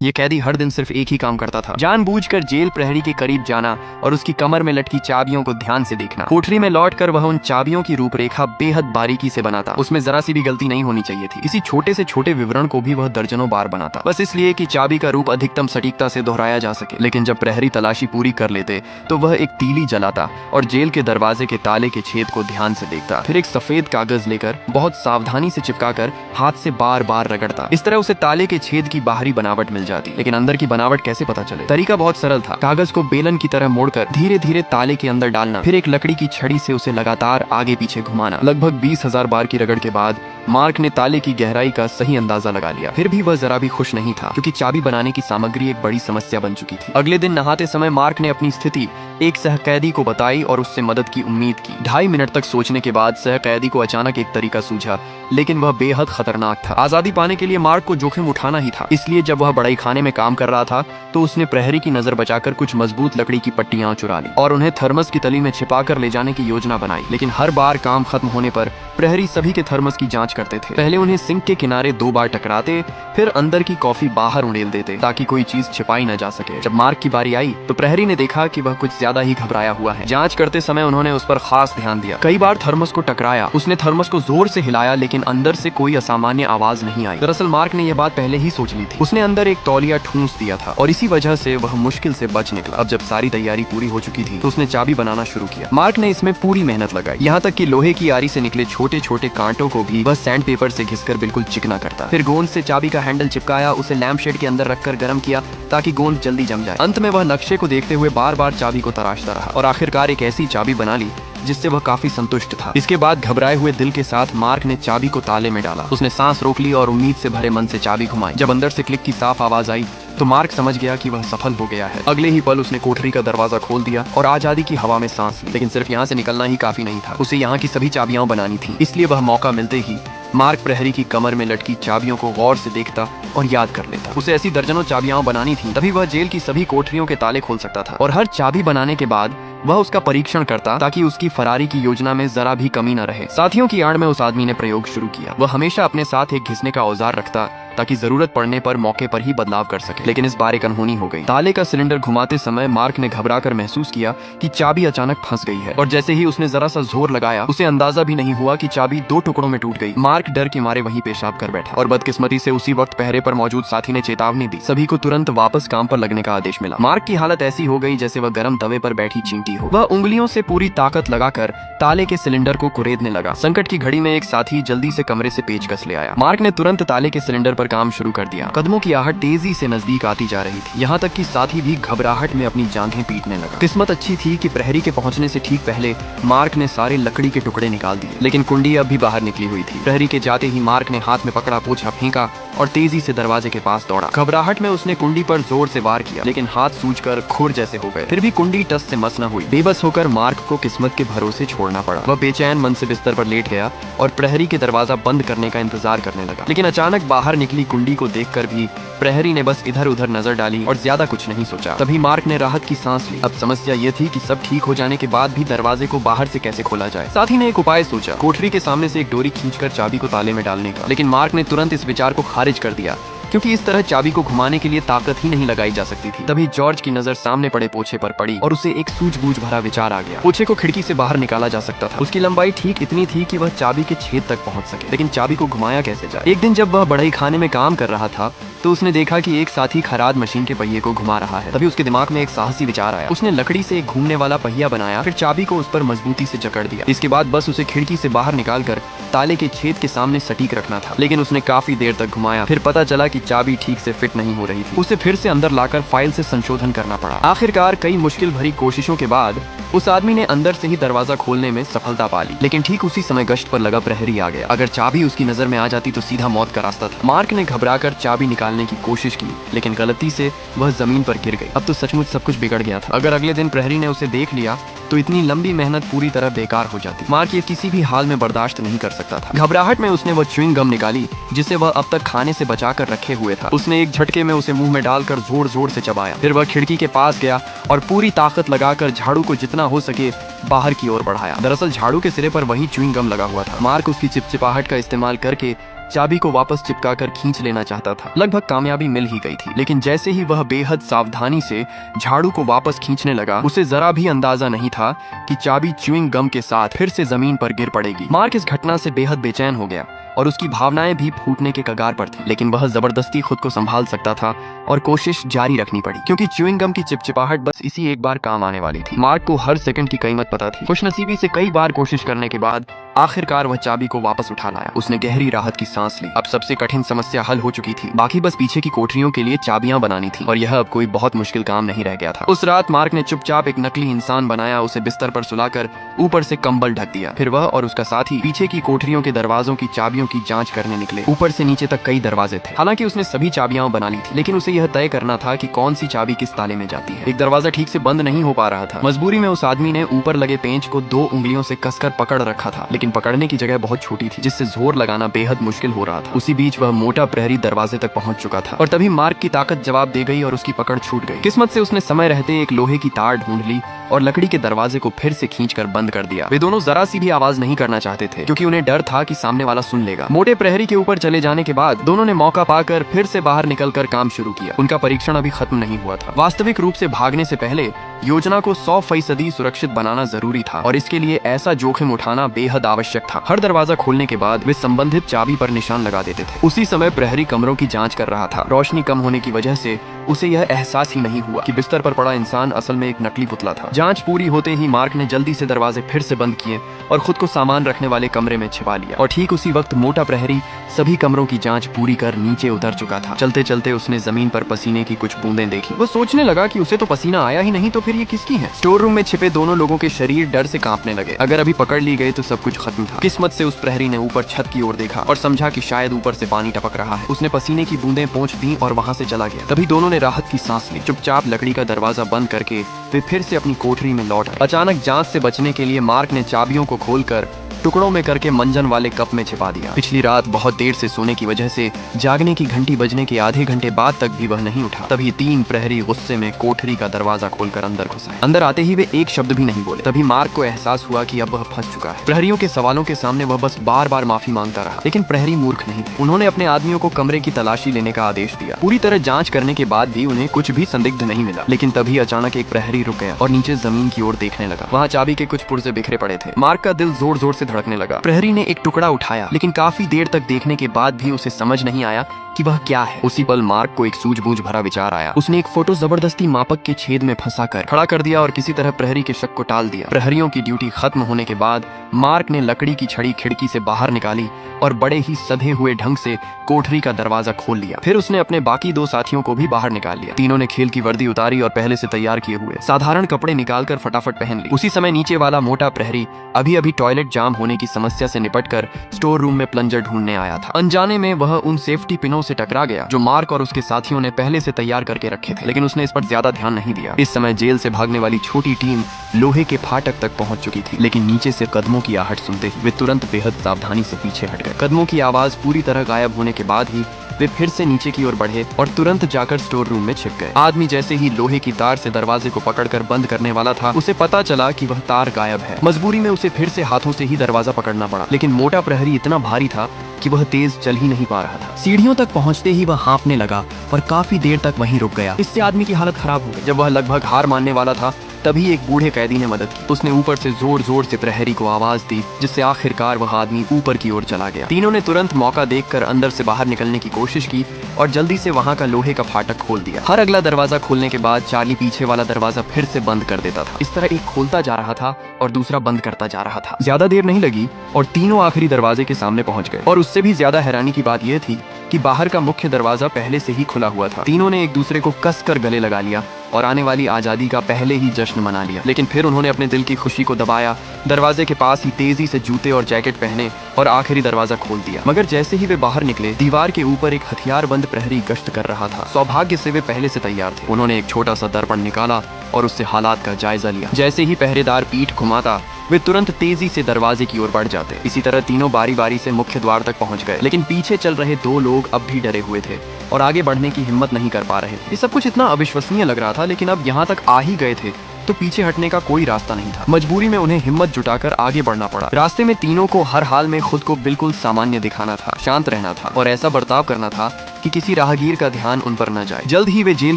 ये कैदी हर दिन सिर्फ एक ही काम करता था, जानबूझकर जेल प्रहरी के करीब जाना और उसकी कमर में लटकी चाबियों को ध्यान से देखना। कोठरी में लौटकर वह उन चाबियों की रूपरेखा बेहद बारीकी से बनाता। उसमें जरा सी भी गलती नहीं होनी चाहिए थी। किसी छोटे से छोटे विवरण को भी वह दर्जनों बार बनाता, बस इसलिए कि चाबी का रूप अधिकतम सटीकता से दोहराया जा सके। लेकिन जब प्रहरी तलाशी पूरी कर लेते तो वह एक तीली जलाता और जेल के दरवाजे के ताले के छेद को ध्यान से देखता। फिर एक सफेद कागज लेकर बहुत सावधानी से चिपकाकर हाथ से बार बार रगड़ता। इस तरह उसे ताले के छेद की बाहरी बनावट मिल जाती। लेकिन अंदर की बनावट कैसे पता चले? तरीका बहुत सरल था। कागज को बेलन की तरह मोड़कर धीरे धीरे ताले के अंदर डालना, फिर एक लकड़ी की छड़ी से उसे लगातार आगे पीछे घुमाना। लगभग 20,000 बार की रगड़ के बाद मार्क ने ताले की गहराई का सही अंदाजा लगा लिया। फिर भी वह जरा भी खुश नहीं था, क्योंकि चाबी बनाने की सामग्री एक बड़ी समस्या बन चुकी थी। अगले दिन नहाते समय मार्क ने अपनी स्थिति एक सहकैदी को बताई और उससे मदद की उम्मीद की। 2.5 मिनट तक सोचने के बाद सहकैदी को अचानक एक तरीका सूझा, लेकिन वह बेहद खतरनाक था। आजादी पाने के लिए मार्क को जोखिम उठाना ही था। इसलिए जब वह बड़ाई खाने में काम कर रहा था तो उसने प्रहरी की नजर बचाकर कुछ मजबूत लकड़ी की पट्टियां चुरा ली और उन्हें थर्मस की तली में छिपाकर ले जाने की योजना बनाई। लेकिन हर बार काम खत्म होने पर प्रहरी सभी के थर्मस की जांच करते थे। पहले उन्हें सिंक के किनारे 2 बार टकराते, फिर अंदर की कॉफी बाहर उड़ेल देते ताकि कोई चीज छिपाई न जा सके। जब मार्क की बारी आई तो प्रहरी ने देखा कि वह कुछ ज्यादा ही घबराया हुआ है। जांच करते समय उन्होंने उस पर खास ध्यान दिया। कई बार थर्मस को टकराया, उसने थर्मस को जोर से हिलाया, लेकिन अंदर से कोई असामान्य आवाज नहीं आई। दरअसल मार्क ने यह बात पहले ही सोच ली थी। उसने अंदर एक तौलिया ठूंस दिया था और इसी वजह से वह मुश्किल से बच निकला। अब जब सारी तैयारी पूरी हो चुकी थी तो उसने चाबी बनाना शुरू किया। मार्क ने इसमें पूरी मेहनत लगाई, यहाँ तक कि लोहे की आरी से निकले छोटे छोटे कांटों को भी वह सैंड पेपर से घिसकर बिल्कुल चिकना करता। फिर गोंद से चाबी का हैंडल चिपकाया, उसे लैंप शेड के अंदर रखकर गर्म किया ताकि गोंद जल्दी जम जाए। अंत में वह नक्शे को देखते हुए बार बार चाबी को तराशता रहा और आखिरकार एक ऐसी चाबी बना ली जिससे वह काफी संतुष्ट था। इसके बाद घबराए हुए दिल के साथ मार्क ने चाबी को ताले में डाला। उसने सांस रोक ली और उम्मीद से भरे मन से चाबी घुमाई। जब अंदर से क्लिक की साफ आवाज आई तो मार्क समझ गया कि वह सफल हो गया है। अगले ही पल उसने कोठरी का दरवाजा खोल दिया और आजादी की हवा में सांस ली। लेकिन सिर्फ यहाँ से निकलना ही काफी नहीं था, उसे यहाँ की सभी चाबियां बनानी थी। इसलिए वह मौका मिलते ही मार्क प्रहरी की कमर में लटकी चाबियों को गौर से देखता और याद कर लेता। उसे ऐसी दर्जनों चाबियां बनानी थी, तभी वह जेल की सभी कोठरियों के ताले खोल सकता था। और हर चाबी बनाने के बाद वह उसका परीक्षण करता ताकि उसकी फरारी की योजना में जरा भी कमी न रहे। साथियों की आड़ में उस आदमी ने प्रयोग शुरू किया। वह हमेशा अपने साथ एक घिसने का औजार रखता ताकि जरूरत पड़ने पर मौके पर ही बदलाव कर सके। लेकिन इस बार एक अनहोनी हो गई। ताले का सिलेंडर घुमाते समय मार्क ने घबराकर महसूस किया कि चाबी अचानक फंस गई है और जैसे ही उसने जरा सा जोर लगाया, उसे अंदाजा भी नहीं हुआ कि चाबी 2 टुकड़ों में टूट गई। मार्क डर के मारे वहीं पेशाब कर बैठा और बदकिस्मती से उसी वक्त पहरे पर मौजूद साथी ने चेतावनी दी। सभी को तुरंत वापस काम पर लगने का आदेश मिला। मार्क की हालत ऐसी हो गई जैसे वह गर्म तवे पर बैठी चींटी हो। वह उंगलियों से पूरी ताकत लगाकर ताले के सिलेंडर को कुरेदने लगा। संकट की घड़ी में एक साथी जल्दी से कमरे से पेचकस ले आया। मार्क ने तुरंत ताले के सिलेंडर पर काम शुरू कर दिया। कदमों की आहट तेजी से नजदीक आती जा रही थी, यहाँ तक कि साथी भी घबराहट में अपनी जांघें पीटने लगा। किस्मत अच्छी थी कि प्रहरी के पहुंचने से ठीक पहले मार्क ने सारे लकड़ी के टुकड़े निकाल दिए, लेकिन कुंडी अब भी बाहर निकली हुई थी। प्रहरी के जाते ही मार्क ने हाथ में पकड़ा पोछा फेंका और तेजी से दरवाजे के पास दौड़ा। घबराहट में उसने कुंडी पर जोर से वार किया, लेकिन हाथ सूजकर खुर जैसे हो गए। फिर भी कुंडी टस से मस न हुई। बेबस होकर मार्क को किस्मत के भरोसे छोड़ना पड़ा। वह बेचैन मन से बिस्तर पर लेट गया और प्रहरी के दरवाजा बंद करने का इंतजार करने लगा। लेकिन अचानक बाहर निकली कुंडी को देखकर भी प्रहरी ने बस इधर उधर नजर डाली और ज्यादा कुछ नहीं सोचा। तभी मार्क ने राहत की सांस ली। अब समस्या ये थी कि सब ठीक हो जाने के बाद भी दरवाजे को बाहर से कैसे खोला जाए। साथी ने एक उपाय सोचा, कोठरी के सामने से एक डोरी खींचकर चाबी को ताले में डालने का। लेकिन मार्क ने तुरंत इस विचार को खारिज कर दिया, क्योंकि इस तरह चाबी को घुमाने के लिए ताकत ही नहीं लगाई जा सकती थी। तभी जॉर्ज की नजर सामने पड़े पोछे पर पड़ी और उसे एक सूझबूझ भरा विचार आ गया। पोछे को खिड़की से बाहर निकाला जा सकता था। उसकी लंबाई ठीक इतनी थी कि वह चाबी के छेद तक पहुंच सके, लेकिन चाबी को घुमाया कैसे जाए? एक दिन जब वह बढ़ई खाने में काम कर रहा था तो उसने देखा कि एक साथी खराद मशीन के पहिए को घुमा रहा है। तभी उसके दिमाग में एक साहसी विचार आया। उसने लकड़ी से एक घूमने वाला पहिया बनाया, फिर चाबी को उस पर मजबूती से जकड़ दिया। इसके बाद बस उसे खिड़की से बाहर निकालकर ताले के छेद के सामने सटीक रखना था। लेकिन उसने काफी देर तक घुमाया, फिर पता चला कि चाबी ठीक से फिट नहीं हो रही थी। उसे फिर से अंदर लाकर फाइल से संशोधन करना पड़ा। आखिरकार कई मुश्किल भरी कोशिशों के बाद उस आदमी ने अंदर से ही दरवाजा खोलने में सफलता पा ली। लेकिन ठीक उसी समय गश्त पर लगा प्रहरी आ गया। अगर चाबी उसकी नजर में आ जाती तो सीधा मौत का रास्ता था। मार्क ने घबराकर चाबी निकालने की कोशिश की, लेकिन गलती से वह जमीन पर गिर गई। अब तो सचमुच सब कुछ बिगड़ गया था। अगर अगले दिन प्रहरी ने उसे देख लिया तो इतनी लंबी मेहनत पूरी तरह बेकार हो जाती। मार्क ये किसी भी हाल में बर्दाश्त नहीं कर सकता था। घबराहट में उसने वो च्युइंग गम निकाली जिसे वह अब तक खाने से बचा कर रखे हुए था। उसने एक झटके में उसे मुंह में डालकर जोर जोर से चबाया। फिर वह खिड़की के पास गया और पूरी ताकत लगाकर झाड़ू को जितना हो सके बाहर की ओर बढ़ाया। दरअसल झाड़ू के सिरे पर वही च्युइंग गम लगा हुआ था। मार्क उसकी चिपचिपाहट का इस्तेमाल करके चाबी को वापस चिपकाकर खींच लेना चाहता था। लगभग कामयाबी मिल ही गई थी, लेकिन जैसे ही वह बेहद सावधानी से झाड़ू को वापस खींचने लगा, उसे जरा भी अंदाजा नहीं था कि चाबी च्युइंग गम के साथ फिर से जमीन पर गिर पड़ेगी। मार्क इस घटना से बेहद बेचैन हो गया और उसकी भावनाएं भी फूटने के कगार पर थी, लेकिन वह जबरदस्ती खुद को संभाल सकता था और कोशिश जारी रखनी पड़ी, क्योंकि च्युइंग गम की चिपचिपाहट बस इसी एक बार काम आने वाली थी। मार्क को हर सेकंड की कीमत पता थी। खुशनसीबी से कई बार कोशिश करने के बाद आखिरकार वह चाबी को वापस उठा लाया। उसने गहरी राहत की सांस ली। अब सबसे कठिन समस्या हल हो चुकी थी, बाकी बस पीछे की कोठरियों के लिए चाबियां बनानी थी, और यह अब कोई बहुत मुश्किल काम नहीं रह गया था। उस रात मार्क ने चुपचाप एक नकली इंसान बनाया, उसे बिस्तर पर सुलाकर ऊपर से कंबल ढक दिया। फिर वह और उसका साथी पीछे की कोठरियों के दरवाजों की चाबियों की जांच करने निकले। ऊपर से नीचे तक कई दरवाजे थे। हालांकि उसने सभी चाबियां बना ली थी, लेकिन उसे यह तय करना था कि कौन सी चाबी किस ताले में जाती है। एक दरवाजा ठीक से बंद नहीं हो पा रहा था। मजबूरी में उस आदमी ने ऊपर लगे पेंच को 2 उंगलियों से कसकर पकड़ रखा था, लेकिन पकड़ने की जगह बहुत छोटी थी, जिससे जोर लगाना बेहद मुश्किल हो रहा था। उसी बीच वह मोटा प्रहरी दरवाजे तक पहुंच चुका था, और तभी मार्क की ताकत जवाब दे गई और उसकी पकड़ छूट गई। किस्मत से उसने समय रहते एक लोहे की तार ढूंढ ली और लकड़ी के दरवाजे को फिर से खींचकर बंद कर दिया। वे दोनों जरा सी भी आवाज नहीं करना चाहते थे, क्योंकि उन्हें डर था कि सामने वाला सुन लेगा। मोटे प्रहरी के ऊपर चले जाने के बाद दोनों ने मौका पाकर फिर से बाहर निकलकर काम शुरू किया। उनका परीक्षण अभी खत्म नहीं हुआ था। वास्तविक रूप से भागने से पहले योजना को 100% सुरक्षित बनाना जरूरी था, और इसके लिए ऐसा जोखिम उठाना बेहद आवश्यक था। हर दरवाजा खोलने के बाद वे संबंधित चाबी पर निशान लगा देते थे। उसी समय प्रहरी कमरों की जांच कर रहा था। रोशनी कम होने की वजह से उसे यह एहसास ही नहीं हुआ कि बिस्तर पर पड़ा इंसान असल में एक नकली पुतला था। जांच पूरी होते ही मार्क ने जल्दी से दरवाजे फिर से बंद किए और खुद को सामान रखने वाले कमरे में छिपा लिया। और ठीक उसी वक्त मोटा प्रहरी सभी कमरों की जांच पूरी कर नीचे उतर चुका था। चलते चलते उसने जमीन पर पसीने की कुछ बूंदें देखी। वो सोचने लगा कि उसे तो पसीना आया ही नहीं, तो फिर ये किसकी है। स्टोर रूम में छिपे दोनों लोगों के शरीर डर से कांपने लगे। अगर अभी पकड़ ली गई तो सब कुछ खत्म था। किस्मत से उस प्रहरी ने ऊपर छत की ओर देखा और समझा कि शायद ऊपर से पानी टपक रहा है। उसने पसीने की बूंदें पोंछ दी और वहां से चला गया। तभी दोनों ने राहत की सांस ली। चुपचाप लकड़ी का दरवाजा बंद करके वे फिर से अपनी कोठरी में लौट आए। अचानक जांच से बचने के लिए मार्क ने चाबियों को खोलकर टुकड़ों में करके मंजन वाले कप में छिपा दिया। पिछली रात बहुत देर से सोने की वजह से जागने की घंटी बजने के आधे घंटे बाद तक भी वह नहीं उठा। तभी 3 प्रहरी गुस्से में कोठरी का दरवाजा खोलकर अंदर घुस आए। अंदर आते ही वे एक शब्द भी नहीं बोले। तभी मार्क को एहसास हुआ कि अब वह फंस चुका है। प्रहरियों के सवालों के सामने वह बस बार बार माफी मांगता रहा, लेकिन प्रहरी मूर्ख नहीं थे। उन्होंने अपने आदमियों को कमरे की तलाशी लेने का आदेश दिया। पूरी तरह जांच करने के बाद भी उन्हें कुछ भी संदिग्ध नहीं मिला, लेकिन तभी अचानक एक प्रहरी रुक गया और नीचे जमीन की ओर देखने लगा। वहाँ चाबी के कुछ पुर्जे बिखरे पड़े थे। मार्क का दिल जोर जोर से धड़कने लगा। प्रहरी ने एक टुकड़ा उठाया, लेकिन काफी देर तक देखने के बाद भी उसे समझ नहीं आया कि वह क्या है। उसी पल मार्क को एक सूझबूझ भरा विचार आया। उसने एक फोटो जबरदस्ती मापक के छेद में फंसाकर खड़ा कर दिया और किसी तरह प्रहरी के शक को टाल दिया। प्रहरियों की ड्यूटी खत्म होने के बाद मार्क ने लकड़ी की छड़ी खिड़की से बाहर निकाली और बड़े ही सधे हुए ढंग से कोठरी का दरवाजा खोल लिया। फिर उसने अपने बाकी 2 साथियों को भी बाहर निकाल लिया। तीनों ने खेल की वर्दी उतारी और पहले से तैयार किए हुए साधारण कपड़े निकालकर फटाफट पहन ली। उसी समय नीचे वाला मोटा प्रहरी अभी टॉयलेट जाम होने की समस्या से निपटकर स्टोर रूम में प्लंजर ढूंढने आया था। अनजाने में वह उन सेफ्टी पिनों से टकरा गया जो मार्क और उसके साथियों ने पहले से तैयार करके रखे थे, लेकिन उसने इस पर ज्यादा ध्यान नहीं दिया। इस समय जेल से भागने वाली छोटी टीम लोहे के फाटक तक पहुंच चुकी थी, लेकिन नीचे से कदमों की आहट सुनते ही वे तुरंत बेहद सावधानी से पीछे हट गए। कदमों की आवाज पूरी तरह गायब होने के बाद ही वे फिर से नीचे की ओर बढ़े और तुरंत जाकर स्टोर रूम में छिप गए। आदमी जैसे ही लोहे की तार से दरवाजे को पकड़कर बंद करने वाला था, उसे पता चला कि वह तार गायब है। मजबूरी में उसे फिर से हाथों से ही दरवाजा पकड़ना पड़ा, लेकिन मोटा प्रहरी इतना भारी था कि वह तेज चल ही नहीं पा रहा था। सीढ़ियों तक पहुंचते ही वह हाँफने लगा और काफी देर तक वहीं रुक गया। इससे आदमी की हालत खराब हो गई। जब वह लगभग हार मानने वाला था, तभी एक बूढ़े कैदी ने मदद की। उसने ऊपर से जोर जोर से प्रहरी को आवाज दी, जिससे आखिरकार वह आदमी ऊपर की ओर चला गया। तीनों ने तुरंत मौका देखकर अंदर से बाहर निकलने की कोशिश की और जल्दी से वहां का लोहे का फाटक खोल दिया। हर अगला दरवाजा खोलने के बाद चार्ली पीछे वाला दरवाजा फिर से बंद कर देता था। इस तरह एक खोलता जा रहा था और दूसरा बंद करता जा रहा था। ज्यादा देर नहीं लगी और तीनों आखिरी दरवाजे के सामने पहुंच गए। और उससे भी ज्यादा हैरानी की बात यह थी कि बाहर का मुख्य दरवाजा पहले से ही खुला हुआ था। तीनों ने एक दूसरे को कसकर गले लगा लिया और आने वाली आजादी का पहले ही जश्न मना लिया। लेकिन फिर उन्होंने अपने दिल की खुशी को दबाया, दरवाजे के पास ही तेजी से जूते और जैकेट पहने और आखिरी दरवाजा खोल दिया। मगर जैसे ही वे बाहर निकले, दीवार के ऊपर एक हथियारबंद प्रहरी गश्त कर रहा था। सौभाग्य से वे पहले से तैयार थे। उन्होंने एक छोटा सा दर्पण निकाला और उससे हालात का जायजा लिया। जैसे ही पहरेदार पीठ घुमाता, वे तुरंत तेजी से दरवाजे की ओर बढ़ जाते। इसी तरह तीनों बारी बारी से मुख्य द्वार तक पहुंच गए, लेकिन पीछे चल रहे 2 लोग अब भी डरे हुए थे और आगे बढ़ने की हिम्मत नहीं कर पा रहे थे। ये सब कुछ इतना अविश्वसनीय लग रहा था, लेकिन अब यहाँ तक आ ही गए थे तो पीछे हटने का कोई रास्ता नहीं था। मजबूरी में उन्हें हिम्मत जुटाकर आगे बढ़ना पड़ा। रास्ते में तीनों को हर हाल में खुद को बिल्कुल सामान्य दिखाना था, शांत रहना था और ऐसा बर्ताव करना था कि किसी राहगीर का ध्यान उन पर न जाए। जल्द ही वे जेल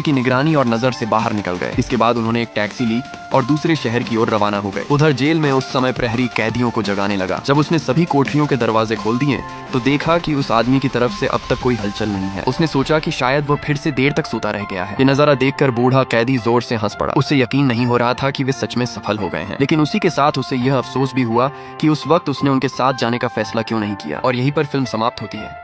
की निगरानी और नजर से बाहर निकल गए। इसके बाद उन्होंने एक टैक्सी ली और दूसरे शहर की ओर रवाना हो गए। उधर जेल में उस समय प्रहरी कैदियों को जगाने लगा। जब उसने सभी कोठरियों के दरवाजे खोल दिए तो देखा कि उस आदमी की तरफ से अब तक कोई हलचल नहीं है। उसने सोचा कि शायद वो फिर से देर तक सोता रह गया है। ये नजारा देखकर बूढ़ा कैदी जोर से हंस पड़ा। उसे यकीन नहीं हो रहा था कि वे सच में सफल हो गए हैं, लेकिन उसी के साथ उसे यह अफसोस भी हुआ कि उस वक्त उसने उनके साथ जाने का फैसला क्यों नहीं किया। और यहीं पर फिल्म समाप्त होती है।